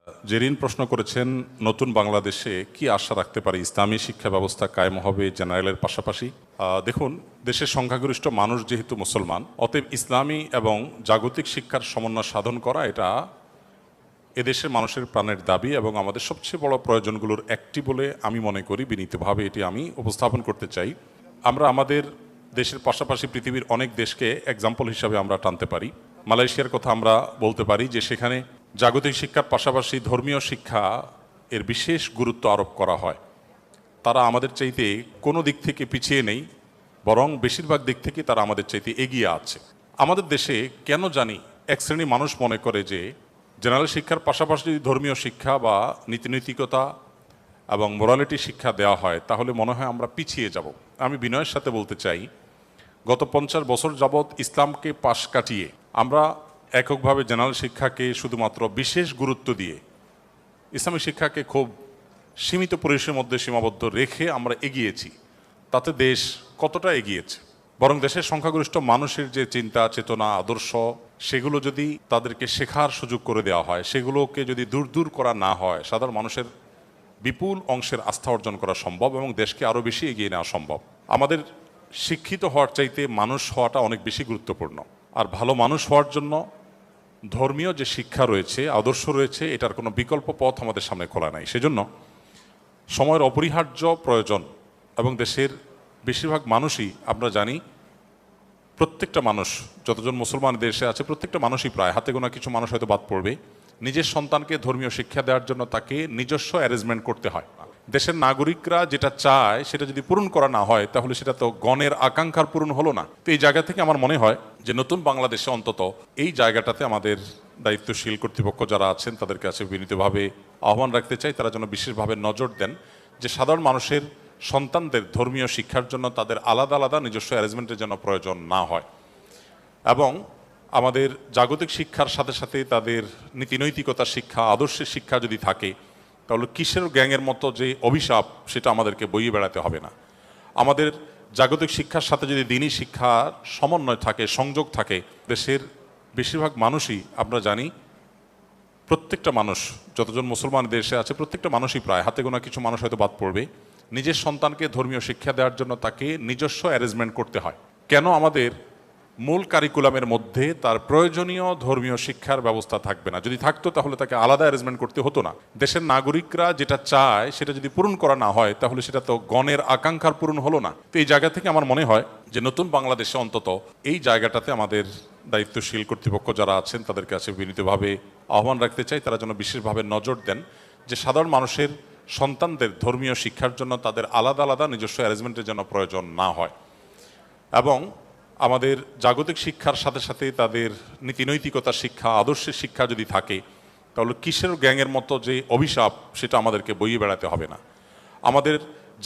জেরিন প্রশ্ন করেছেন, নতুন বাংলাদেশে কি আশা রাখতে পারি? ইসলামী শিক্ষা ব্যবস্থা কায়েম হবে জেনারেলের পাশাপাশি? দেখুন, দেশের সংখ্যাগরিষ্ঠ মানুষ যেহেতু মুসলমান, অতএব ইসলামী এবং জাগতিক শিক্ষার সমন্বয় সাধন করা এটা এদেশের মানুষের প্রাণের দাবি এবং আমাদের সবচেয়ে বড় প্রয়োজনগুলোর একটি বলে আমি মনে করি। বিনীতভাবে এটি আমি উপস্থাপন করতে চাই। আমরা আমাদের দেশের পাশাপাশি পৃথিবীর অনেক দেশকে এক্সাম্পল হিসাবে আমরা টানতে পারি। মালয়েশিয়ার কথা আমরা বলতে পারি যে সেখানে জাগতিক শিক্ষার পাশাপাশি ধর্মীয় শিক্ষা এর বিশেষ গুরুত্ব আরোপ করা হয়। তারা আমাদের চাইতে কোনো দিক থেকে পিছিয়ে নেই, বরং বেশিরভাগ দিক থেকে তারা আমাদের চাইতে এগিয়ে আছে। আমাদের দেশে কেন জানি এক শ্রেণী মানুষ মনে করে যে জেনারেল শিক্ষার পাশাপাশি যদি ধর্মীয় শিক্ষা বা নীতিনৈতিকতা এবং মোরালিটি শিক্ষা দেওয়া হয় তাহলে মনে হয় আমরা পিছিয়ে যাব। আমি বিনয়ের সাথে বলতে চাই, গত 50 বছর যাবৎ ইসলামকে পাশ কাটিয়ে আমরা এককভাবে জেনারেল শিক্ষাকে শুধুমাত্র বিশেষ গুরুত্ব দিয়ে ইসলামী শিক্ষাকে খুব সীমিত পরিসরের মধ্যে সীমাবদ্ধ রেখে আমরা এগিয়েছি। তাতে দেশ কতটা এগিয়েছে? বরং দেশের সংখ্যাগরিষ্ঠ মানুষের যে চিন্তা চেতনা আদর্শ, সেগুলো যদি তাদেরকে শেখার সুযোগ করে দেওয়া হয়, সেগুলোকে যদি দূর দূর করা না হয়, সাধারণ মানুষের বিপুল অংশের আস্থা অর্জন করা সম্ভব এবং দেশকে আরও বেশি এগিয়ে নেওয়া সম্ভব। আমাদের শিক্ষিত হওয়ার চাইতে মানুষ হওয়াটা অনেক বেশি গুরুত্বপূর্ণ। আর ভালো মানুষ হওয়ার জন্য ধর্মীয় যে শিক্ষা রয়েছে, আদর্শ রয়েছে, এটার কোনো বিকল্প পথ আমাদের সামনে খোলা নাই। সেজন্য সময়ের অপরিহার্য প্রয়োজন এবং দেশের বেশিরভাগ মানুষই, আমরা জানি প্রত্যেকটা মানুষ, যতজন মুসলমান দেশে আছে প্রত্যেকটা মানুষই প্রায়, হাতে গোনা কিছু মানুষ হয়তো বাদ পড়বে, নিজের সন্তানকে ধর্মীয় শিক্ষা দেওয়ার জন্য তাকে নিজস্ব অ্যারেঞ্জমেন্ট করতে হয়। দেশের নাগরিকরা যেটা চায় সেটা যদি পূরণ করা না হয় তাহলে সেটা তো গণের আকাঙ্ক্ষার পূরণ হলো না। তো এই জায়গা থেকে আমার মনে হয় যে নতুন বাংলাদেশে অন্তত এই জায়গাটাতে আমাদের দায়িত্বশীল কর্তৃপক্ষ যারা আছেন তাদের কাছে বিনীতভাবে আহ্বান রাখতে চাই, তারা যেন বিশেষভাবে নজর দেন যে সাধারণ মানুষের সন্তানদের ধর্মীয় শিক্ষার জন্য তাদের আলাদা আলাদা নিজস্ব অ্যারেঞ্জমেন্টের জন্য প্রয়োজন না হয়। এবং আমাদের জাগতিক শিক্ষার সাথে সাথে তাদের নীতিনৈতিকতার শিক্ষা আদর্শের শিক্ষা যদি থাকে তাহলে কিসের গ্যাংয়ের মতো যে অভিশাপ সেটা আমাদেরকে বইয়ে বেড়াতে হবে না। আমাদের জাগতিক শিক্ষার সাথে যদি দিনী শিক্ষার সমন্বয় থাকে, সংযোগ থাকে, দেশের বেশিরভাগ মানুষই, আমরা জানি প্রত্যেকটা মানুষ, যতজন মুসলমান দেশে আছে প্রত্যেকটা মানুষই প্রায়, হাতে গোনা কিছু মানুষ হয়তো বাদ পড়বে, নিজের সন্তানকে ধর্মীয় শিক্ষা দেওয়ার জন্য তাকে নিজস্ব অ্যারেঞ্জমেন্ট করতে হয়। কেন আমাদের মূল কারিকুলামের মধ্যে তার প্রয়োজনীয় ধর্মীয় শিক্ষার ব্যবস্থা থাকবে না? যদি থাকতো তাহলে তাকে আলাদা অ্যারেঞ্জমেন্ট করতে হতো না। দেশের নাগরিকরা যেটা চায় সেটা যদি পূরণ করা না হয় তাহলে সেটা তো গণের আকাঙ্ক্ষার পূরণ হলো না। তো এই জায়গা থেকে আমার মনে হয় যে নতুন বাংলাদেশে অন্তত এই জায়গাটাতে আমাদের দায়িত্বশীল কর্তৃপক্ষ যারা আছেন তাদের কাছে বিনীতভাবে আহ্বান রাখতে চাই, তারা যেন বিশেষভাবে নজর দেন যে সাধারণ মানুষের সন্তানদের ধর্মীয় শিক্ষার জন্য তাদের আলাদা আলাদা নিজস্ব অ্যারেঞ্জমেন্টের জন্য প্রয়োজন না হয়। এবং আমাদের জাগতিক শিক্ষার সাথে সাথে তাদের নীতিনৈতিকতার শিক্ষা আদর্শের শিক্ষা যদি থাকে তাহলে কিসের গ্যাংয়ের মতো যে অভিশাপ সেটা আমাদেরকে বইয়ে বেড়াতে হবে না। আমাদের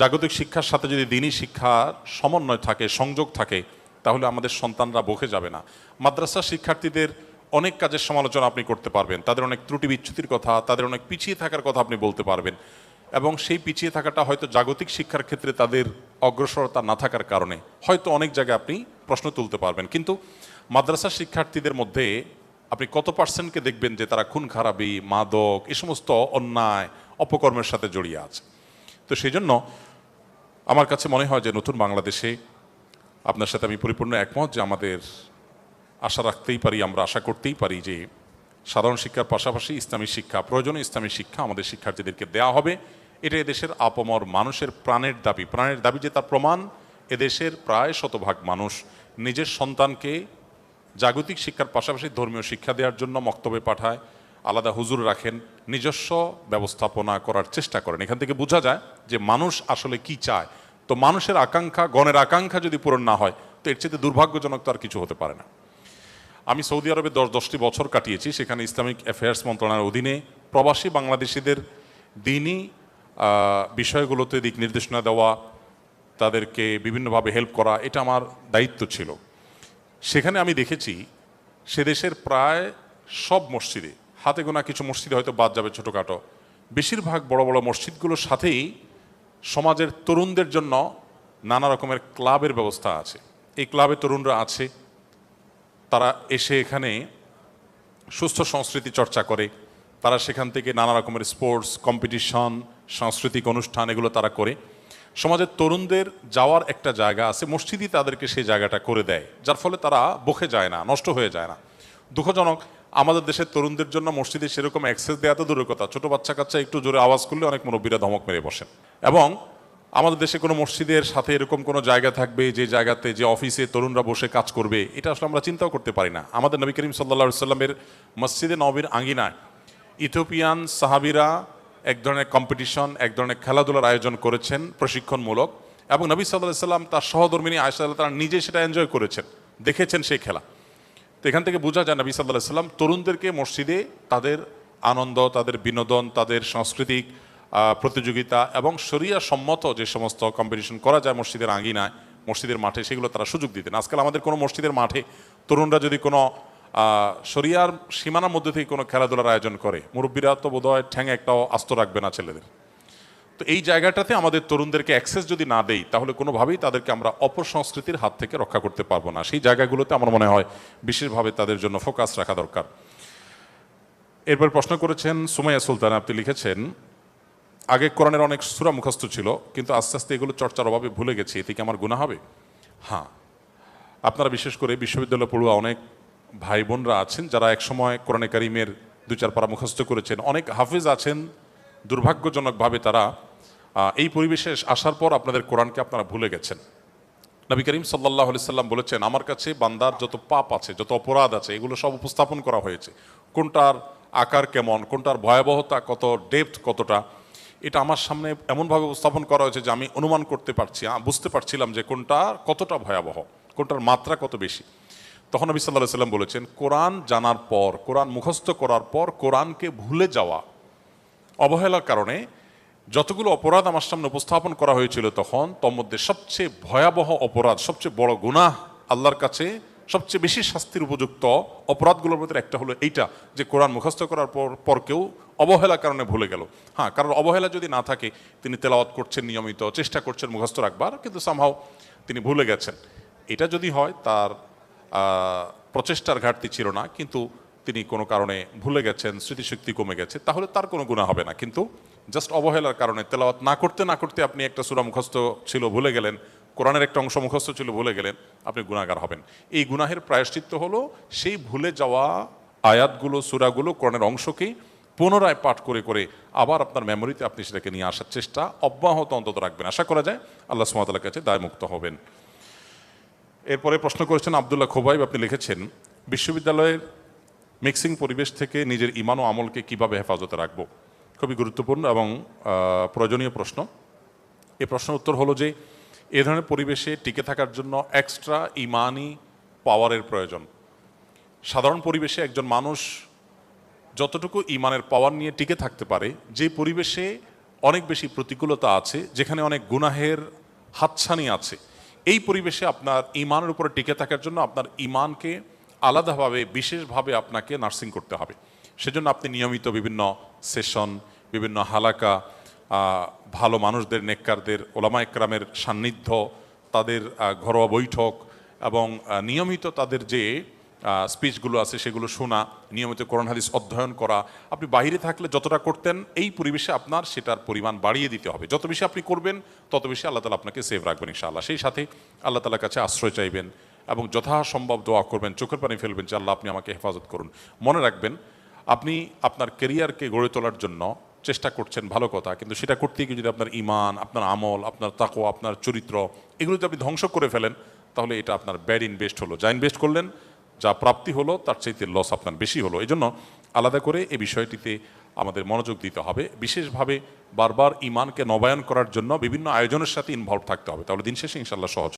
জাগতিক শিক্ষার সাথে যদি দিনী শিক্ষার সমন্বয় থাকে, সংযোগ থাকে, তাহলে আমাদের সন্তানরা বকে যাবে না। মাদ্রাসা শিক্ষার্থীদের অনেক কাজের সমালোচনা আপনি করতে পারবেন, তাদের অনেক ত্রুটি বিচ্যুতির কথা, তাদের অনেক পিছিয়ে থাকার কথা আপনি বলতে পারবেন, এবং সেই পিছিয়ে থাকাটা হয়তো জাগতিক শিক্ষার ক্ষেত্রে তাদের অগ্রসরতা না থাকার কারণে হয়তো অনেক জায়গায় আপনি প্রশ্ন তুলতে পারবেন। কিন্তু মাদ্রাসা শিক্ষার্থীদের মধ্যে আপনি কত পার্সেন্টকে দেখবেন যে তারা খুন খারাপি, মাদক, এ সমস্ত অন্যায় অপকর্মের সাথে জড়িয়ে আছে? তো সেই জন্য আমার কাছে মনে হয় যে নতুন বাংলাদেশে আপনার সাথে আমি পরিপূর্ণ একমত যে আমাদের আশা রাখতেই পারি, আমরা আশা করতেই পারি যে সাধারণ শিক্ষার পাশাপাশি ইসলামী শিক্ষা, প্রয়োজনীয় ইসলামী শিক্ষা আমাদের শিক্ষার্থীদেরকে দেওয়া হবে। এটা এদেশের আপামর মানুষের প্রাণের দাবি। প্রাণের দাবি যে তার প্রমাণ এদেশের প্রায় শতভাগ মানুষ নিজের সন্তানকে জাগতিক শিক্ষার পাশাপাশি ধর্মীয় শিক্ষা দেওয়ার জন্য মক্তবে পাঠায়, আলাদা হুজুর রাখেন, নিজস্ব ব্যবস্থাপনা করার চেষ্টা করেন। এখান থেকে বোঝা যায় যে মানুষ আসলে কি চায়। তো মানুষের আকাঙ্ক্ষা, গণের আকাঙ্ক্ষা যদি পূরণ না হয় তো এর চেয়ে দুর্ভাগ্যজনক তো আর কিছু হতে পারে না। আমি সৌদি আরবে 10টি বছর কাটিয়েছি। সেখানে ইসলামিক অ্যাফেয়ার্স মন্ত্রণালয়ের অধীনে প্রবাসী বাংলাদেশিদের দিনই বিষয়গুলোতে দিক নির্দেশনা দেওয়া, তাদেরকে বিভিন্নভাবে হেল্প করা, এটা আমার দায়িত্ব ছিল। সেখানে আমি দেখেছি সে দেশের প্রায় সব মসজিদে, হাতে গোনা কিছু মসজিদে হয়তো বাদ যাবে ছোটোখাটো, বেশিরভাগ বড় বড় মসজিদগুলোর সাথেই সমাজের তরুণদের জন্য নানা রকমের ক্লাবের ব্যবস্থা আছে। এই ক্লাবে তরুণরা আছে, তারা এসে এখানে সুস্থ সংস্কৃতি চর্চা করে, তারা সেখান থেকে নানা রকমের স্পোর্টস কম্পিটিশন সাংস্কৃতিক অনুষ্ঠান এগুলো তারা করে। সমাজের তরুণদের যাওয়ার একটা জায়গা আছে, মসজিদই তাদেরকে সেই জায়গাটা করে দেয়, যার ফলে তারা বকে যায় না, নষ্ট হয়ে যায় না। দুঃখজনক, আমাদের দেশের তরুণদের জন্য মসজিদে সেরকম অ্যাক্সেস দেওয়া তো দূরের কথা, ছোট বাচ্চা কাচ্চা একটু জোরে আওয়াজ করলে অনেক মুরব্বীরা ধমক মেরে বসেন। এবং আমাদের দেশে কোনো মসজিদের সাথে এরকম কোনো জায়গা থাকবে যে জায়গাতে যে অফিসে তরুণরা বসে কাজ করবে, এটা আসলে আমরা চিন্তাও করতে পারি না। আমাদের নবী করিম সাল্লাল্লাহু সাল্লামের মসজিদে নববীর আঙ্গিনায় ইথিওপিয়ান সাহাবিরা এক ধরনের কম্পিটিশন, এক ধরনের খেলাধুলার আয়োজন করেছেন প্রশিক্ষণমূলক, এবং নবী সাল্লাল্লাহু আলাইহি সাল্লাম তার সহধর্মিনী আয়েশা রাদিয়াল্লাহু তাআলা নিজে সেটা এনজয় করেছেন, দেখেছেন সেই খেলা। তো এখান থেকে বোঝা যায় নবী সাল্লাল্লাহু আলাইহি সাল্লাম তরুণদেরকে মসজিদে তাদের আনন্দ, তাদের বিনোদন, তাদের সাংস্কৃতিক প্রতিযোগিতা এবং শরিয়া সম্মত যে সমস্ত কম্পিটিশন করা যায় মসজিদের আঙ্গিনায়, মসজিদের মাঠে, সেগুলো তারা সুযোগ দিতেন। আজকাল আমাদের কোনো মসজিদের মাঠে তরুণরা যদি কোনো শরিয়ার সীমানার মধ্যে থেকে কোনো খেলাধুলার আয়োজন করে, মুরব্বীরা তো বোধহয় ঠ্যাঙে একটাও আস্ত রাখবে না ছেলেদের। তো এই জায়গাটাতে আমাদের তরুণদেরকে অ্যাক্সেস যদি না দেই, তাহলে কোনোভাবেই তাদেরকে আমরা অপসংস্কৃতির হাত থেকে রক্ষা করতে পারবো না। সেই জায়গাগুলোতে আমার মনে হয় বিশেষভাবে তাদের জন্য ফোকাস রাখা দরকার। এরপর প্রশ্ন করেছেন সুমাইয়া সুলতান, আপনি লিখেছেন, আগে কোরআনের অনেক সূরা মুখস্থ ছিল, কিন্তু আস্তে আস্তে এগুলো চর্চার অভাবে ভুলে গেছি, এতে কি আমার গুনাহ হবে? হ্যাঁ, আপনারা বিশেষ করে বিশ্ববিদ্যালয়ে পড়ুয়া অনেক ভাই বোনরা আছেন যারা একসময় কোরআনে কারিমের 2-4 পারা মুখস্থ করেছেন। অনেক হাফেজ আছেন, দুর্ভাগ্যজনকভাবে তারা এই পরিবেশে আসার পর আপনাদের কোরআনকে আপনারা ভুলে গেছেন। নবী করিম সাল্লাল্লাহু আলাইহি সাল্লাম বলেছেন, আমার কাছে বান্দার যত পাপ আছে, যত অপরাধ আছে, এগুলো সব উপস্থাপন করা হয়েছে। কোনটার আকার কেমন, কোনটার ভয়াবহতা কত, ডেপথ কতটা, এটা আমার সামনে এমনভাবে উপস্থাপন করা হয়েছে যে আমি অনুমান করতে পারছি, বুঝতে পারছিলাম যে কোনটা কতটা ভয়াবহ, কোনটার মাত্রা কত বেশি। তখন নবী সাল্লাল্লাহু আলাইহি সাল্লাম বলেছেন, কোরআন জানার পর, কোরআন মুখস্থ করার পর কোরআনকে ভুলে যাওয়া, অবহেলার কারণে যতগুলো অপরাধ আমার সামনে উপস্থাপন করা হয়েছিল তখন, তোর মধ্যে সবচেয়ে ভয়াবহ অপরাধ, সবচেয়ে বড় গুনাহ, আল্লাহর কাছে সবচেয়ে বেশি শাস্তির উপযুক্ত অপরাধগুলোর মধ্যে একটা হলো এইটা, যে কোরআন মুখস্থ করার পর কেউ অবহেলার কারণে ভুলে গেল। হ্যাঁ, কারণ অবহেলা যদি না থাকে, তিনি তেলাওয়াত করছেন নিয়মিত, চেষ্টা করছেন মুখস্থ রাখবার, কিন্তু সামহাও তিনি ভুলে গেছেন, এটা যদি হয় তার প্রচেষ্টার ঘাটতি ছিল না, কিন্তু তিনি কোনো কারণে ভুলে গেছেন, স্মৃতিশক্তি কমে গেছে, তাহলে তার কোনো গুনাহ হবে না। কিন্তু জাস্ট অবহেলার কারণে তেলাওয়াত না করতে না করতে আপনি একটা সূরা মুখস্থ ছিল ভুলে গেলেন, কোরআনের একটা অংশ মুখস্থ ছিল ভুলে গেলেন, আপনি গুনাহগার হবেন। এই গুনাহের প্রায়শ্চিত্ত হলো সেই ভুলে যাওয়া আয়াতগুলো, সূরাগুলো, কোরআনের অংশকেই পুনরায় পাঠ করে করে আবার আপনার মেমোরিতে আপনি সেটাকে নিয়ে আসার চেষ্টা অব্যাহত অন্তত রাখবেন। আশা করা যায় আল্লাহ সুবহানাহু ওয়া তাআলার কাছে দায়মুক্ত হবেন। এরপরে প্রশ্ন করেছেন আব্দুল্লাহ খোবাইব, আপনি লিখেছেন, বিশ্ববিদ্যালয়ের মিক্সিং পরিবেশ থেকে নিজের ঈমান ও আমলকে কিভাবে হেফাজতে রাখবো? খুবই গুরুত্বপূর্ণ এবং প্রয়োজনীয় প্রশ্ন। এই প্রশ্নের উত্তর হলো যে, এ ধরনের পরিবেশে টিকে থাকার জন্য এক্সট্রা ঈমানি পাওয়ারের প্রয়োজন। সাধারণ পরিবেশে একজন মানুষ যতটুকু ঈমানের পাওয়ার নিয়ে টিকে থাকতে পারে, যে পরিবেশে অনেক বেশি প্রতিকূলতা আছে, যেখানে অনেক গুনাহের হাতছানি আছে, এই পরিবেশে আপনার ঈমানের উপরে টিকে থাকার জন্য আপনার ঈমানকে আলাদাভাবে, বিশেষভাবে আপনাকে নার্সিং করতে হবে। সেজন্য আপনি নিয়মিত বিভিন্ন সেশন, বিভিন্ন হালাকা, ভালো মানুষদের, নেককারদের, ওলামা একরামের সান্নিধ্য, তাদের ঘরোয়া বৈঠক এবং নিয়মিত তাদের যে স্পিচগুলো আছে সেগুলো শোনা, নিয়মিত কোরআন হাদিস অধ্যয়ন করা, আপনি বাইরে থাকলে যতটা করতেন এই পরিবেশে আপনার সেটার পরিমাণ বাড়িয়ে দিতে হবে। যত বেশি আপনি করবেন তত বেশি আল্লাহ তাআলা আপনাকে সেভ রাখবেন ইনশাআল্লাহ। সেই সাথে আল্লাহ তাআলার কাছে আশ্রয় চাইবেন এবং যথাসম্ভব দোয়া করবেন, চোখের পানি ফেলবেন যে আল্লাহ আপনি আমাকে হেফাজত করুন। মনে রাখবেন, আপনি আপনার কেরিয়ারকে গড়ে তোলার জন্য চেষ্টা করছেন, ভালো কথা, কিন্তু সেটা করতে গিয়ে যদি আপনার ঈমান, আপনার আমল, আপনার তাকওয়া, আপনার চরিত্র, এগুলো যদি আপনি ধ্বংস করে ফেলেন, তাহলে এটা আপনার ব্যাড ইনভেস্ট হলো। যা ইনভেস্ট করলেন, যা প্রাপ্তি হলো, তার চাইতে লস আপনার বেশি হলো। এই জন্য আলাদা করে এই বিষয়টিতে আমাদের মনোযোগ দিতে হবে। বিশেষভাবে বারবার ঈমানকে নবায়ন করার জন্য বিভিন্ন আয়োজনের সাথে ইনভলভ থাকতে হবে, তাহলে দিন শেষে ইনশাআল্লাহ সহজ।